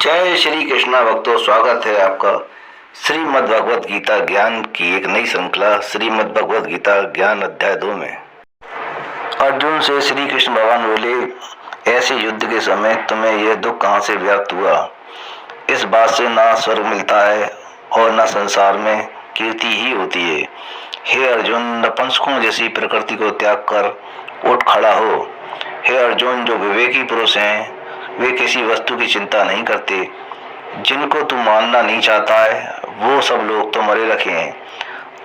जय श्री कृष्णा भक्तों, स्वागत है आपका श्रीमद् भगवद गीता ज्ञान की एक नई श्रृंखला श्रीमद् भगवद गीता ज्ञान अध्याय 2 में। अर्जुन से श्री कृष्ण भगवान बोले, ऐसे युद्ध के समय तुम्हें यह दुख कहाँ से व्याप्त हुआ? इस बात से ना स्वर्ग मिलता है और न संसार में कीर्ति ही होती है। हे अर्जुन, नपुंसकों जैसी प्रकृति को त्याग कर उठ खड़ा हो। हे अर्जुन, जो विवेकी पुरुष हैं वे किसी वस्तु की चिंता नहीं करते। जिनको तू मानना नहीं चाहता है वो सब लोग तो मरे रखे हैं।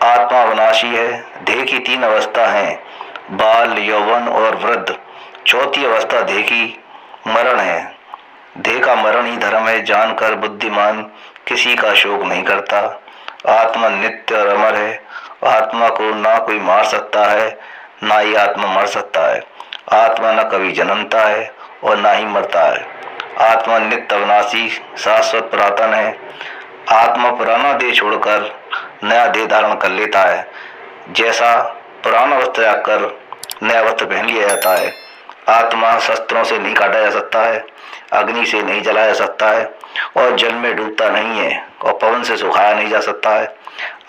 आत्मा अविनाशी है। देह की 3 अवस्था हैं, बाल, यौवन और वृद्ध। चौथी अवस्था देह की मरण है। देह का मरण ही धर्म है, जानकर बुद्धिमान किसी का शोक नहीं करता। आत्मा नित्य और अमर है। आत्मा को ना कोई मार सकता है, ना ही आत्मा मर सकता है। आत्मा न कभी जन्मता है और ना ही मरता है। आत्मा नित्य अविनाशी शाश्वत पुरातन है। आत्मा पुराना देह छोड़कर नया देह धारण कर लेता है। जैसा पुराना वस्त्र त्याग कर नया वस्त्र पहन लिया जाता है। आत्मा शस्त्रों से नहीं काटा जा सकता है, अग्नि से नहीं जलाया जा सकता है और जल में डूबता नहीं है और पवन से सुखाया नहीं जा सकता है।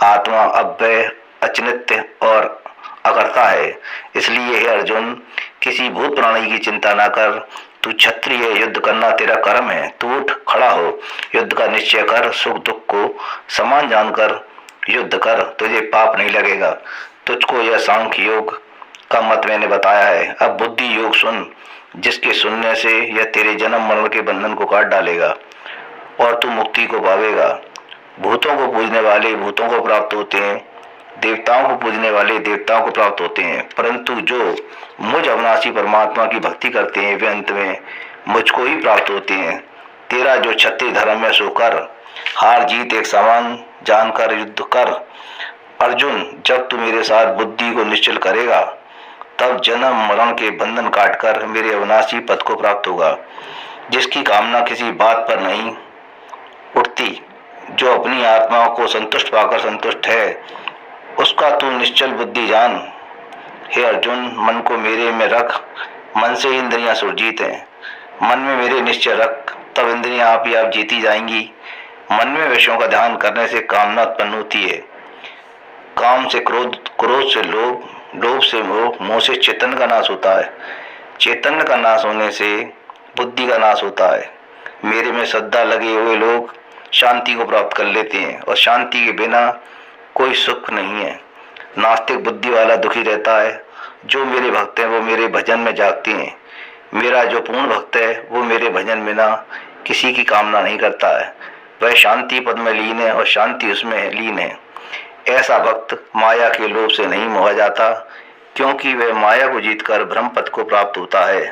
आत्मा अव्यय, अचिन्त्य और अकर्ता है। इसलिए हे अर्जुन, किसी भूत प्राणी की चिंता ना कर। तू क्षत्रिय है, युद्ध करना तेरा कर्म है। तू उठ खड़ा हो, युद्ध का निश्चय कर। सुख दुख को समान जानकर युद्ध कर, तुझे पाप नहीं लगेगा। तुझको यह सांख्य योग का मत मैंने बताया है। अब बुद्धि योग सुन, जिसके सुनने से यह तेरे जन्म मरण के बंधन को काट डालेगा और तू मुक्ति को पावेगा। भूतों को पूजने वाले भूतों को प्राप्त होते हैं, देवताओं को पूजने वाले देवताओं को प्राप्त होते हैं, परंतु जो मुझ अविनाशी परमात्मा की भक्ति करते हैं वे अंत में मुझको ही प्राप्त होते हैं। तेरा जो क्षत्रिय धर्म है सो कर, हार जीत एक समान जानकर युद्ध कर। अर्जुन, जब तू मेरे साथ बुद्धि को निश्चल करेगा तब जन्म मरण के बंधन काटकर मेरे अविनाशी पद को प्राप्त होगा। जिसकी कामना किसी बात पर नहीं उठती, जो अपनी आत्मा को संतुष्ट पाकर संतुष्ट है, उसका तू निश्चल बुद्धि जान। हे अर्जुन, मन को मेरे में रख। मन से इंद्रियां सुरजीत हैं। मन में मेरे निश्चय रख, तब इंद्रियां आप ही आप जीती जाएंगी। मन में विषयों का ध्यान करने से कामना उत्पन्न होती है। काम से क्रोध, क्रोध से लोभ, लोभ से मोह, मोह से चैतन्य का नाश होता है। चैतन्य का नाश होने से बुद्धि का नाश होता है। मेरे में श्रद्धा लगे हुए लोग शांति को प्राप्त कर लेते हैं और शांति के बिना कोई सुख नहीं है। नास्तिक बुद्धि वाला दुखी रहता है। जो मेरे भक्त हैं वो मेरे भजन में जागते हैं। मेरा जो पूर्ण भक्त है वो मेरे भजन बिना किसी की कामना नहीं करता है। वह शांति पद में लीन है और शांति उसमें लीन है। ऐसा भक्त माया के लोभ से नहीं मोहा जाता, क्योंकि वह माया को जीतकर ब्रह्म पद को प्राप्त होता है।